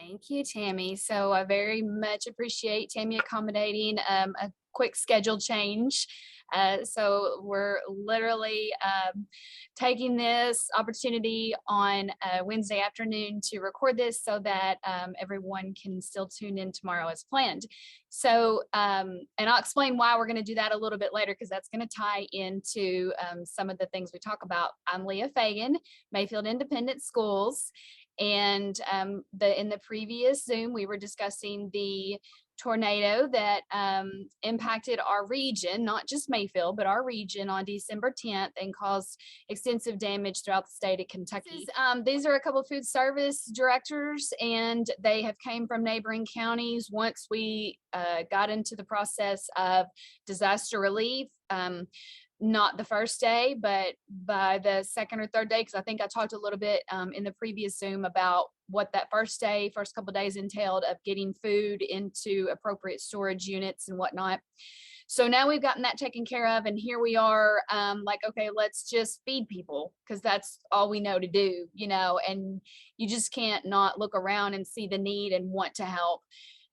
Thank you, Tammy. So I very much appreciate Tammy accommodating a quick schedule change. So we're literally taking this opportunity on Wednesday afternoon to record this so that everyone can still tune in tomorrow as planned. So, and I'll explain why we're going to do that a little bit later because that's going to tie into some of the things we talk about. I'm Leah Feagin, Mayfield Independent Schools. And in the previous Zoom, we were discussing the tornado that impacted our region, not just Mayfield, but our region on December 10th and caused extensive damage throughout the state of Kentucky. These are a couple of food service directors, and they have came from neighboring counties once we got into the process of disaster relief. Not the first day, but by the second or third day, because I think I talked a little bit in the previous Zoom about what that first couple of days entailed of getting food into appropriate storage units and whatnot. So now we've gotten that taken care of, and here we are like, okay, let's just feed people because that's all we know to do, and you just can't not look around and see the need and want to help.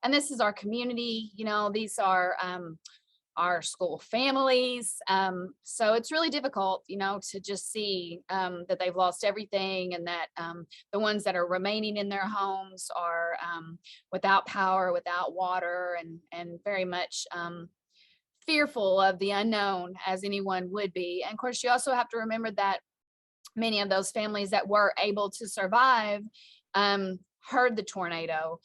And this is our community, these are our school families. So it's really difficult, to just see that they've lost everything and that the ones that are remaining in their homes are without power, without water, and very much fearful of the unknown, as anyone would be. And of course, you also have to remember that many of those families that were able to survive heard the tornado,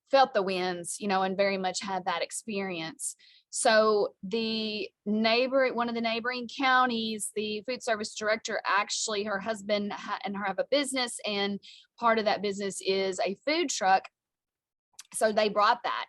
felt the winds, and very much had that experience. So one of the neighboring counties, the food service director, actually her husband and her have a business, and part of that business is a food truck. So they brought that.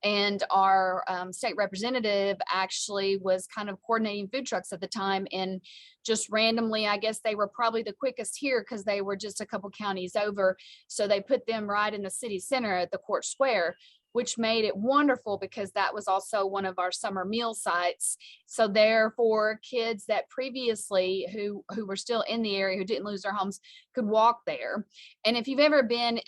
And our state representative actually was kind of coordinating food trucks at the time, and just randomly, I guess they were probably the quickest here because they were just a couple counties over. So they put them right in the city center at the Court Square, which made it wonderful because that was also one of our summer meal sites. So therefore, kids that previously who were still in the area, who didn't lose their homes, could walk there. And if you've ever been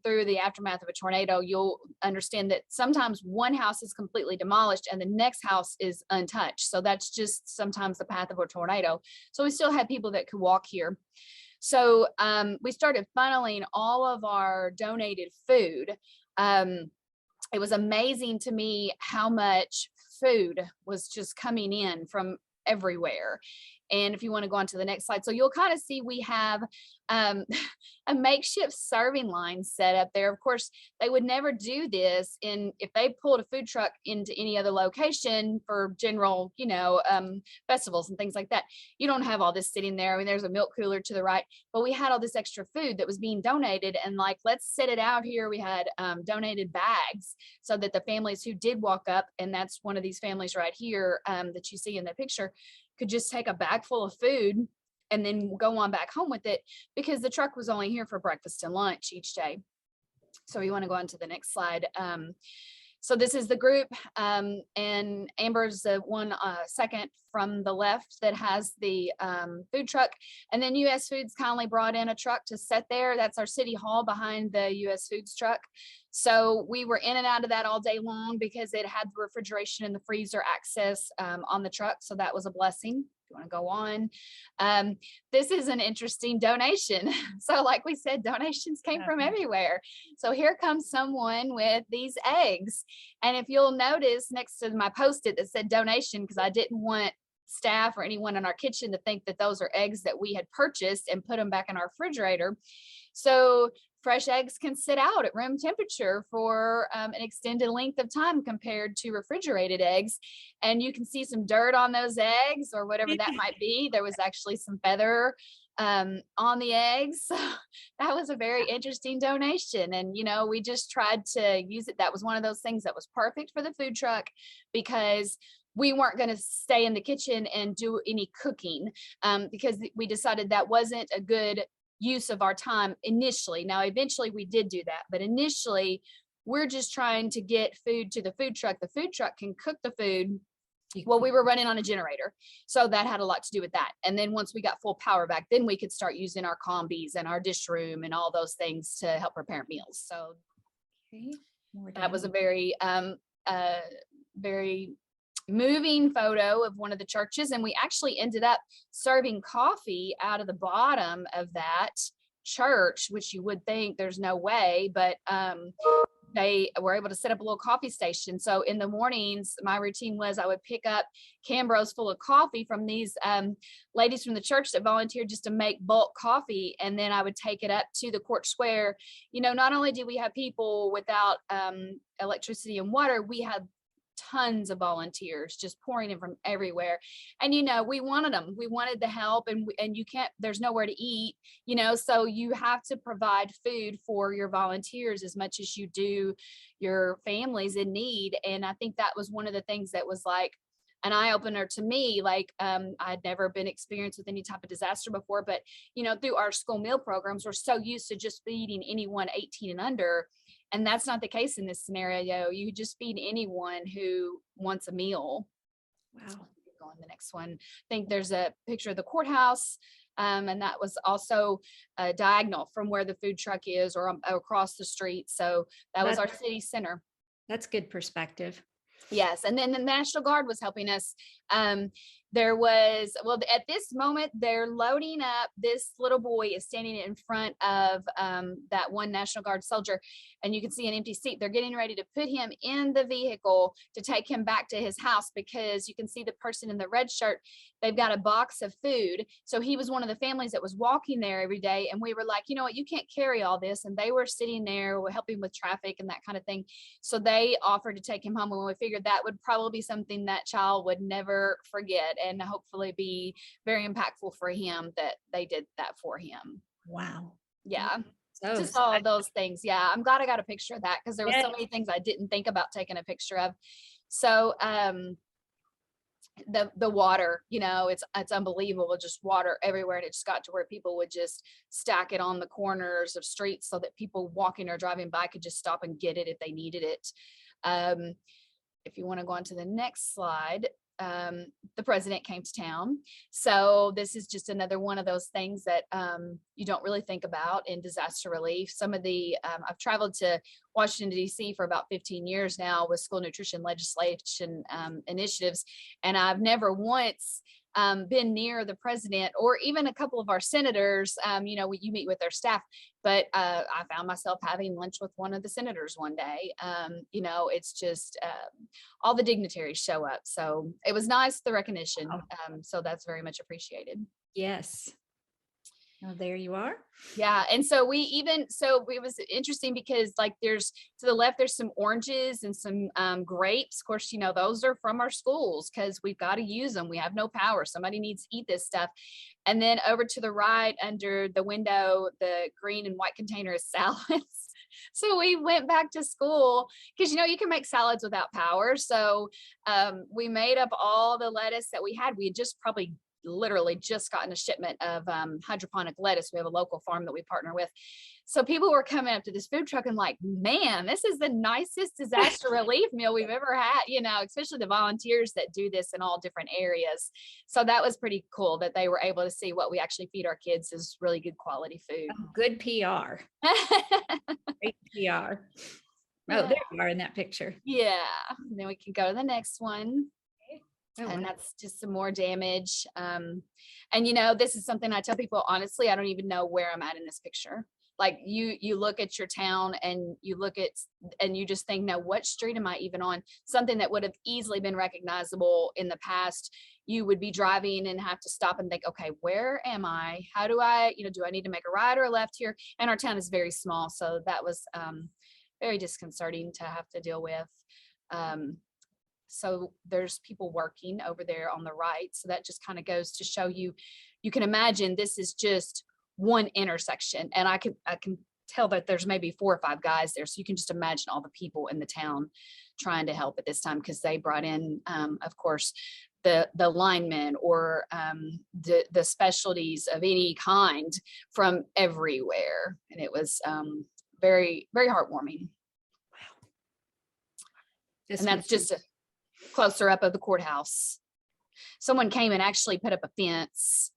through the aftermath of a tornado, you'll understand that sometimes one house is completely demolished and the next house is untouched. So that's just sometimes the path of a tornado. So we still had people that could walk here. So we started funneling all of our donated food. It was amazing to me how much food was just coming in from everywhere. And if you want to go on to the next slide, so you'll kind of see we have a makeshift serving line set up there. Of course, they would never do this if they pulled a food truck into any other location for general, festivals and things like that. You don't have all this sitting there. I mean, there's a milk cooler to the right, but we had all this extra food that was being donated, and like, let's set it out here. We had donated bags so that the families who did walk up, and that's one of these families right here that you see in the picture, could just take a bag full of food and then go on back home with it, because the truck was only here for breakfast and lunch each day. So you want to go on to the next slide. So this is the group, and Amber's the one second from the left that has the food truck. And then US Foods kindly brought in a truck to set there. That's our city hall behind the US Foods truck. So we were in and out of that all day long because it had the refrigeration and the freezer access on the truck. So that was a blessing. If you want to go on. This is an interesting donation. So like we said, donations came from everywhere. So here comes someone with these eggs. And if you'll notice next to my Post-it that said donation, because I didn't want staff or anyone in our kitchen to think that those are eggs that we had purchased and put them back in our refrigerator. So fresh eggs can sit out at room temperature for an extended length of time compared to refrigerated eggs. And you can see some dirt on those eggs or whatever that might be. There was actually some feather on the eggs. So that was a very interesting donation. And, we just tried to use it. That was one of those things that was perfect for the food truck because we weren't going to stay in the kitchen and do any cooking because we decided that wasn't a good use of our time initially. Now, eventually we did do that, but initially we're just trying to get food to the food truck. The food truck can cook the food. Well, we were running on a generator, so that had a lot to do with that. And then once we got full power back, then we could start using our combis and our dish room and all those things to help prepare meals. So Okay. More That was down. a very moving photo of one of the churches, and we actually ended up serving coffee out of the bottom of that church, which you would think there's no way, but they were able to set up a little coffee station. So in the mornings, my routine was I would pick up Cambros full of coffee from these ladies from the church that volunteered just to make bulk coffee. And then I would take it up to the court square. You know, not only did we have people without electricity and water, we had tons of volunteers just pouring in from everywhere. And, you know, we wanted them, we wanted the help, and you can't, there's nowhere to eat, you know, so you have to provide food for your volunteers as much as you do your families in need. And I think that was one of the things that was like an eye opener to me. Like, I'd never been experienced with any type of disaster before, but, you know, through our school meal programs, we're so used to just feeding anyone 18 and under. And that's not the case in this scenario. You just feed anyone who wants a meal. Wow. Go on the next one. I think there's a picture of the courthouse. And that was also diagonal from where the food truck is, or across the street. So that was our city center. That's good perspective. Yes. And then the National Guard was helping us. There was, well, at this moment, they're loading up. This little boy is standing in front of that one National Guard soldier, and you can see an empty seat. They're getting ready to put him in the vehicle to take him back to his house, because you can see the person in the red shirt, they've got a box of food. So he was one of the families that was walking there every day. And we were like, you know what, you can't carry all this. And they were sitting there helping with traffic and that kind of thing. So they offered to take him home. And we figured that would probably be something that child would never forget, and hopefully be very impactful for him that they did that for him. Wow. Yeah. So just all of those things. Yeah. I'm glad I got a picture of that, because there was so many things I didn't think about taking a picture of. So, the water, you know, it's unbelievable, just water everywhere. And it just got to where people would just stack it on the corners of streets so that people walking or driving by could just stop and get it if they needed it. If you want to go on to the next slide, the president came to town. So this is just another one of those things that you don't really think about in disaster relief. Some of the, I've traveled to Washington, D.C. for about 15 years now with school nutrition legislation initiatives. And I've never once been near the president or even a couple of our senators. You know, you meet with their staff, but I found myself having lunch with one of the senators one day. You know, it's just all the dignitaries show up. So it was nice, the recognition. So that's very much appreciated. Yes. Oh, there you are. Yeah. And so it was interesting because, like, there's to the left, there's some oranges and some grapes. Of course, you know, those are from our schools because we've got to use them. We have no power. Somebody needs to eat this stuff. And then over to the right under the window, the green and white container is salads. So we went back to school because, you know, you can make salads without power. So we made up all the lettuce that we had. We had just probably literally just gotten a shipment of hydroponic lettuce. We have a local farm that we partner with. So people were coming up to this food truck and like, man, this is the nicest disaster relief meal we've ever had, you know, especially the volunteers that do this in all different areas. So that was pretty cool that they were able to see what we actually feed our kids is really good quality food. Oh, good PR. Great PR. Oh, there you are in that picture. Yeah. And then we can go to the next one. And that's just some more damage. And, you know, this is something I tell people, honestly, I don't even know where I'm at in this picture. Like you look at your town and you just think, now what street am I even on? Something that would have easily been recognizable in the past. You would be driving and have to stop and think, okay, where am I? How do I, you know, do I need to make a right or a left here? And our town is very small. So that was very disconcerting to have to deal with. So there's people working over there on the right. So that just kind of goes to show you, you can imagine this is just one intersection. And I can tell that there's maybe 4 or 5 guys there. So you can just imagine all the people in the town trying to help at this time, because they brought in, of course, the linemen or the specialties of any kind from everywhere. And it was very, very heartwarming. Wow. And that's just a closer up of the courthouse. Someone came and actually put up a fence,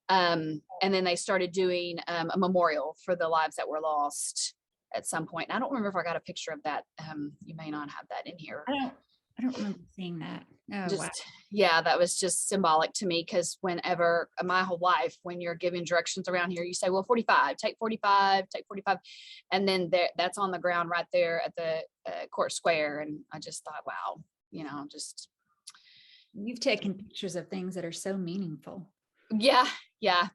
and then they started doing a memorial for the lives that were lost. at some point. And I don't remember if I got a picture of that. You may not have that in here. I don't remember seeing that. Oh, wow. Yeah, that was just symbolic to me, because whenever my whole life, when you're giving directions around here, you say, well, 45, take 45, take 45. And then that's on the ground right there at the court square. And I just thought, wow, just. You've taken pictures of things that are so meaningful. Yeah. Yeah.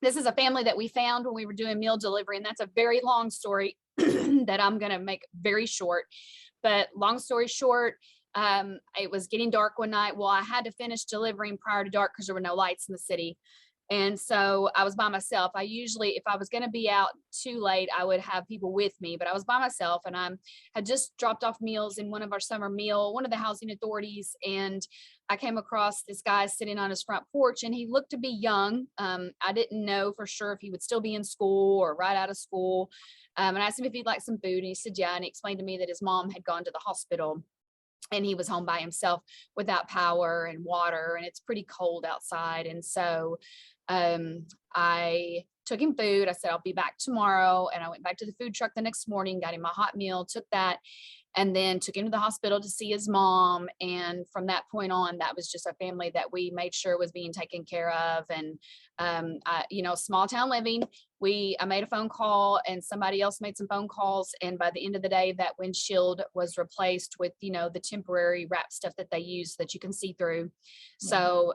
This is a family that we found when we were doing meal delivery. And that's a very long story that I'm going to make very short. But long story short, it was getting dark one night. Well, I had to finish delivering prior to dark because there were no lights in the city. And so I was by myself. I usually, if I was going to be out too late, I would have people with me, but I was by myself, and I had just dropped off meals in one of the housing authorities. And I came across this guy sitting on his front porch, and he looked to be young. I didn't know for sure if he would still be in school or right out of school. And I asked him if he'd like some food, and he said, yeah. And he explained to me that his mom had gone to the hospital, and he was home by himself without power and water, and it's pretty cold outside. And so I took him food. I said, I'll be back tomorrow. And I went back to the food truck the next morning, got him a hot meal, took that, and then took him to the hospital to see his mom. And from that point on, that was just a family that we made sure was being taken care of. And, small town living, I made a phone call, and somebody else made some phone calls. And by the end of the day, that windshield was replaced with, the temporary wrap stuff that they use that you can see through. Yeah. So,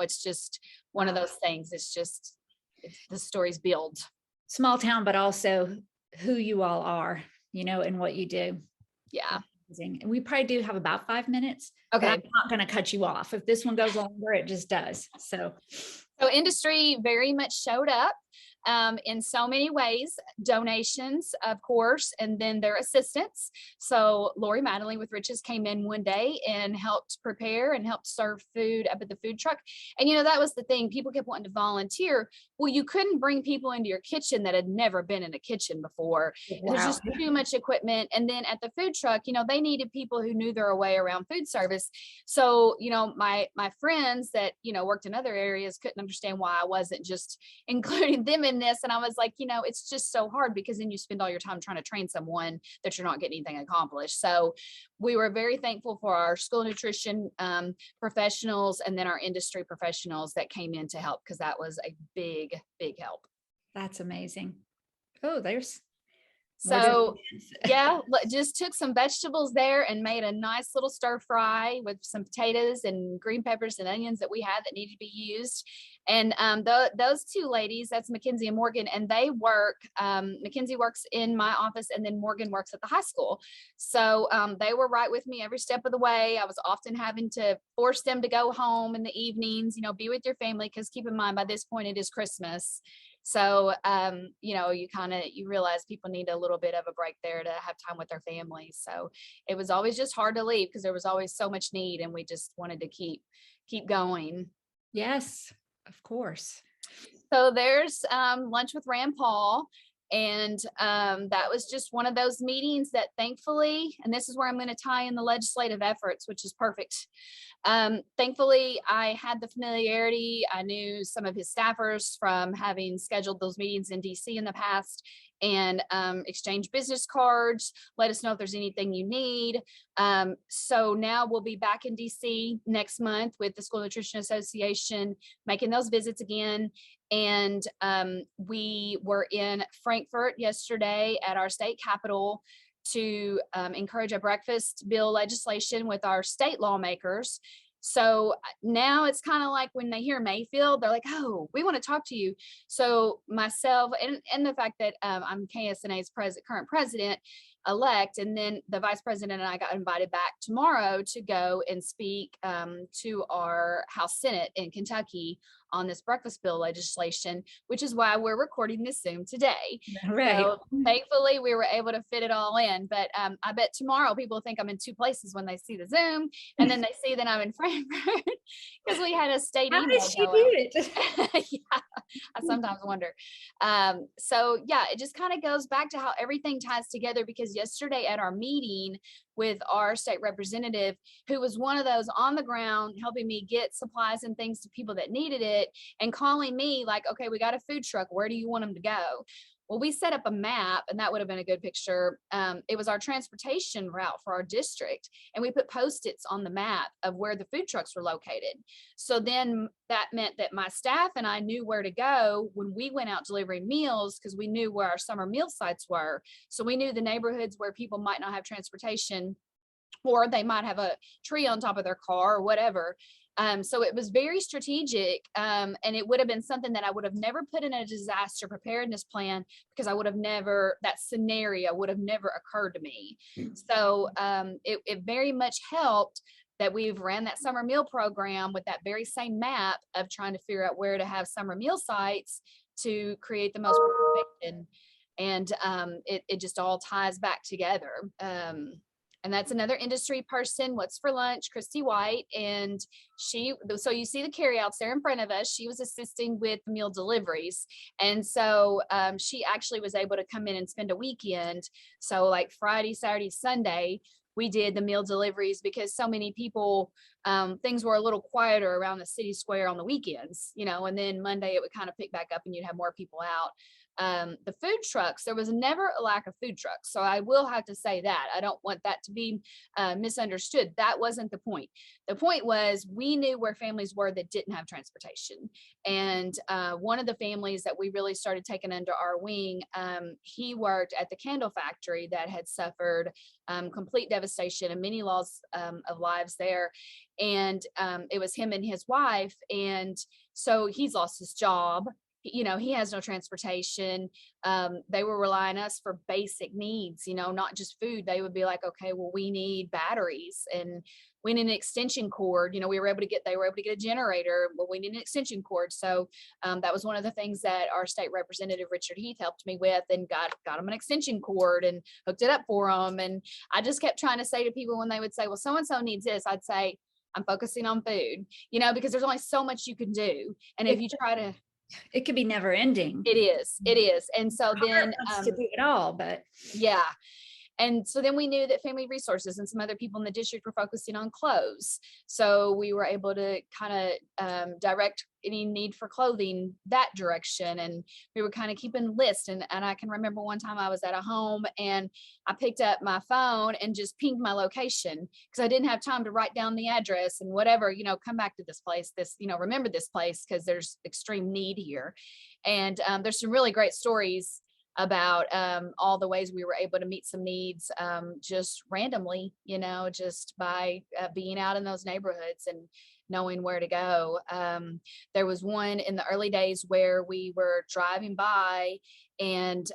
it's just one of those things. The stories build. Small town, but also who you all are, and what you do. Yeah. And we probably do have about 5 minutes. Okay. I'm not going to cut you off. If this one goes longer, it just does. So industry very much showed up in so many ways. Donations, of course, and then their assistance. So Lori Madeline with Riches came in one day and helped prepare and helped serve food up at the food truck. And that was the thing. People kept wanting to volunteer. Well, you couldn't bring people into your kitchen that had never been in a kitchen before. Wow. There's just too much equipment. And then at the food truck, they needed people who knew their way around food service. So, my friends that, worked in other areas couldn't understand why I wasn't just including them in this. And I was like, it's just so hard, because then you spend all your time trying to train someone that you're not getting anything accomplished. So we were very thankful for our school nutrition professionals, and then our industry professionals that came in to help, because that was a big help. That's amazing. Oh, so yeah, just took some vegetables there and made a nice little stir fry with some potatoes and green peppers and onions that we had that needed to be used. And those two ladies, that's Mackenzie and Morgan, and they work, Mackenzie works in my office, and then Morgan works at the high school. So they were right with me every step of the way. I was often having to force them to go home in the evenings, be with your family, because keep in mind, by this point, it is Christmas. So, you realize people need a little bit of a break there to have time with their families. So it was always just hard to leave, because there was always so much need, and we just wanted to keep going. Yes, of course. So there's lunch with Rand Paul. And that was just one of those meetings that thankfully, and this is where I'm going to tie in the legislative efforts, which is perfect. Thankfully, I had the familiarity. I knew some of his staffers from having scheduled those meetings in DC in the past, and exchange business cards, let us know if there's anything you need. So now we'll be back in DC next month with the School Nutrition Association, making those visits again. And we were in Frankfurt yesterday at our state capitol to encourage a breakfast bill legislation with our state lawmakers. So now it's kind of like when they hear Mayfield, they're like, oh, we want to talk to you. So myself and the fact that I'm KSNA's current president-elect, and then the vice president and I got invited back tomorrow to go and speak to our House Senate in Kentucky on this breakfast bill legislation, which is why we're recording this Zoom today. Right. So thankfully we were able to fit it all in, but I bet tomorrow people think I'm in two places when they see the Zoom, and then they see that I'm in Frankfurt, because we had a state email. How did she do it? Yeah, I sometimes wonder. So yeah, it just kind of goes back to how everything ties together, because yesterday at our meeting with our state representative, who was one of those on the ground helping me get supplies and things to people that needed it, and calling me like, okay, we got a food truck, where do you want them to go? Well, we set up a map, and that would have been a good picture. It was our transportation route for our district, and we put Post-its on the map of where the food trucks were located. So then that meant that my staff and I knew where to go when we went out delivering meals, because we knew where our summer meal sites were. So we knew the neighborhoods where people might not have transportation, or they might have a tree on top of their car or whatever. So it was very strategic, and it would have been something that I would have never put in a disaster preparedness plan, because I would have never, that scenario would have never occurred to me. So it very much helped that we've ran that summer meal program with that very same map of trying to figure out where to have summer meal sites to create the most preparation. And it just all ties back together. And that's another industry person, What's for Lunch, Christy White. And so you see the carryouts there in front of us. She was assisting with meal deliveries. And so she actually was able to come in and spend a weekend. So like Friday, Saturday, Sunday, we did the meal deliveries, because so many people, things were a little quieter around the city square on the weekends, and then Monday it would kind of pick back up and you'd have more people out. The food trucks, there was never a lack of food trucks. So I will have to say that. I don't want that to be misunderstood. That wasn't the point. The point was, we knew where families were that didn't have transportation. And one of the families that we really started taking under our wing, he worked at the candle factory that had suffered complete devastation and many loss of lives there. And it was him and his wife. And so he's lost his job. He has no transportation. They were relying on us for basic needs, not just food. They would be like, okay, well, we need batteries and we need an extension cord. They were able to get a generator. Well, we need an extension cord. So that was one of the things that our state representative, Richard Heath, helped me with, and got them an extension cord and hooked it up for them. And I just kept trying to say to people when they would say, well, so-and-so needs this, I'd say, I'm focusing on food, because there's only so much you can do. And if you try to, it could be never ending. It is. And so then to do it all, but yeah. And so then we knew that Family Resources and some other people in the district were focusing on clothes. So we were able to kind of direct any need for clothing that direction. And we were kind of keeping lists. And I can remember one time I was at a home and I picked up my phone and just pinged my location, because I didn't have time to write down the address and whatever, come back to this place, remember this place, because there's extreme need here. And there's some really great stories about all the ways we were able to meet some needs just randomly, just by being out in those neighborhoods and knowing where to go. There was one in the early days where we were driving by and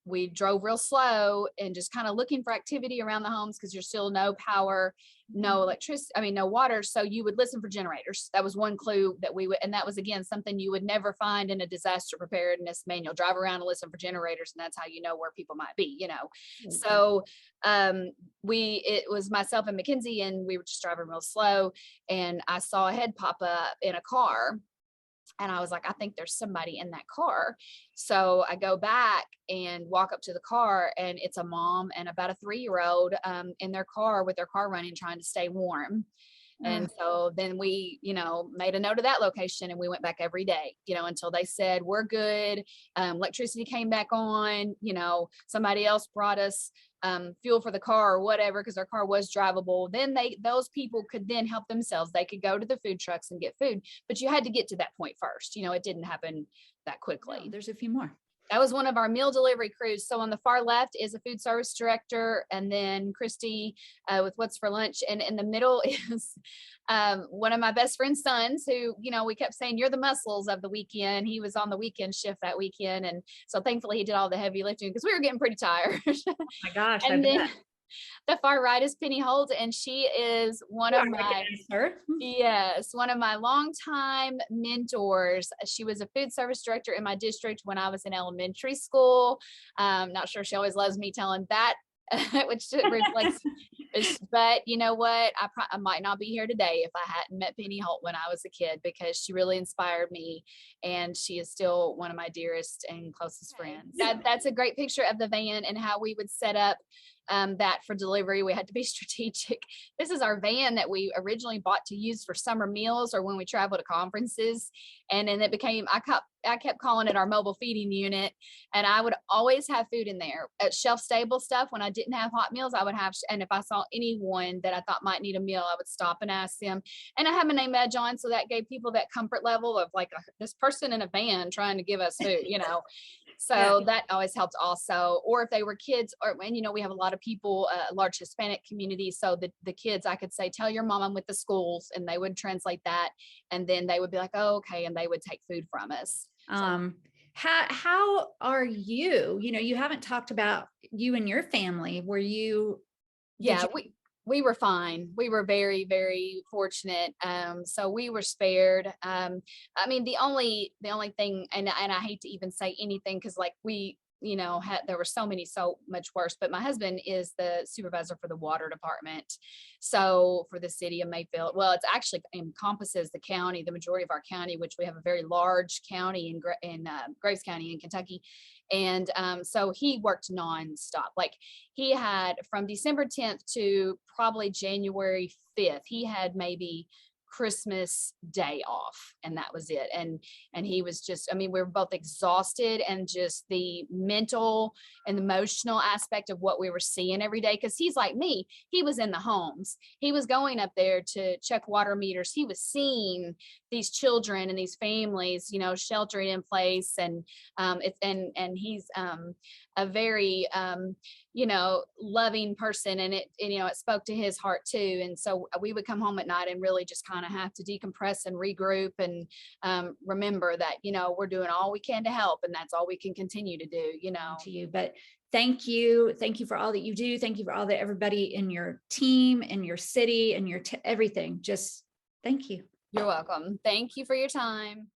we drove real slow and just kind of looking for activity around the homes, because there's still no power, no electricity, no water. So you would listen for generators. That was one clue that we would, and that was, again, something you would never find in a disaster preparedness manual. Drive around and listen for generators, and that's how you know where people might be, Mm-hmm. So it was myself and Mackenzie, and we were just driving real slow, and I saw a head pop up in a car. And I was like, I think there's somebody in that car. So I go back and walk up to the car, and it's a mom and about a 3-year-old in their car with their car running, trying to stay warm. And so then we, made a note of that location, and we went back every day, until they said, we're good. Electricity came back on, somebody else brought us fuel for the car or whatever, because their car was drivable. Then those people could then help themselves. They could go to the food trucks and get food, but you had to get to that point first. It didn't happen that quickly. No, there's a few more. That was one of our meal delivery crews. So on the far left is a food service director, and then Christy with What's for Lunch. And in the middle is one of my best friend's sons, who, we kept saying, you're the muscles of the weekend. He was on the weekend shift that weekend. And so thankfully he did all the heavy lifting, because we were getting pretty tired. Oh my gosh. And then the far right is Penny Holt, and she is one of my longtime mentors. She was a food service director in my district when I was in elementary school. Not sure she always loves me telling that, which reflects, but you know what? I might not be here today if I hadn't met Penny Holt when I was a kid, because she really inspired me, and she is still one of my dearest and closest friends. That's a great picture of the van and how we would set up that for delivery, we had to be strategic. This is our van that we originally bought to use for summer meals or when we travel to conferences. And then it became, I kept calling it our mobile feeding unit. And I would always have food in there at shelf stable stuff. When I didn't have hot meals, I would have, and if I saw anyone that I thought might need a meal, I would stop and ask them. And I have my name badge on. So that gave people that comfort level of like this person in a van trying to give us food, you know. So that always helped also. Or if they were kids, or, and you know, we have a lot of people, a large Hispanic community. So the kids, I could say, tell your mom I'm with the schools, and they would translate that. And then they would be like, oh, okay. And they would take food from us. How are you? You know, you haven't talked about you and your family. Were you? Yeah, we were fine. We were very, very fortunate. So we were spared. I mean, the only thing, and I hate to even say anything, because like we, you know, there were so much worse, but my husband is the supervisor for the water department. So for the city of Mayfield, well, it's actually encompasses the county, the majority of our county, which we have a very large county in Graves County in Kentucky. And so he worked nonstop. Like he had from December 10th to probably January 5th, he had maybe Christmas Day off, and that was it. And he was just, I mean, we were both exhausted, and just the mental and emotional aspect of what we were seeing every day. Because he's like me, he was in the homes, he was going up there to check water meters, he was seeing these children and these families, you know, sheltering in place. And he's a very you know, loving person, and you know, it spoke to his heart too. And so we would come home at night and really just kind of have to decompress and regroup, and remember that, you know, we're doing all we can to help, and that's all we can continue to do, you know. To you, but thank you for all that you do. Thank you for all that everybody in your team, in your city, and your everything. Just thank you. You're welcome. Thank you for your time.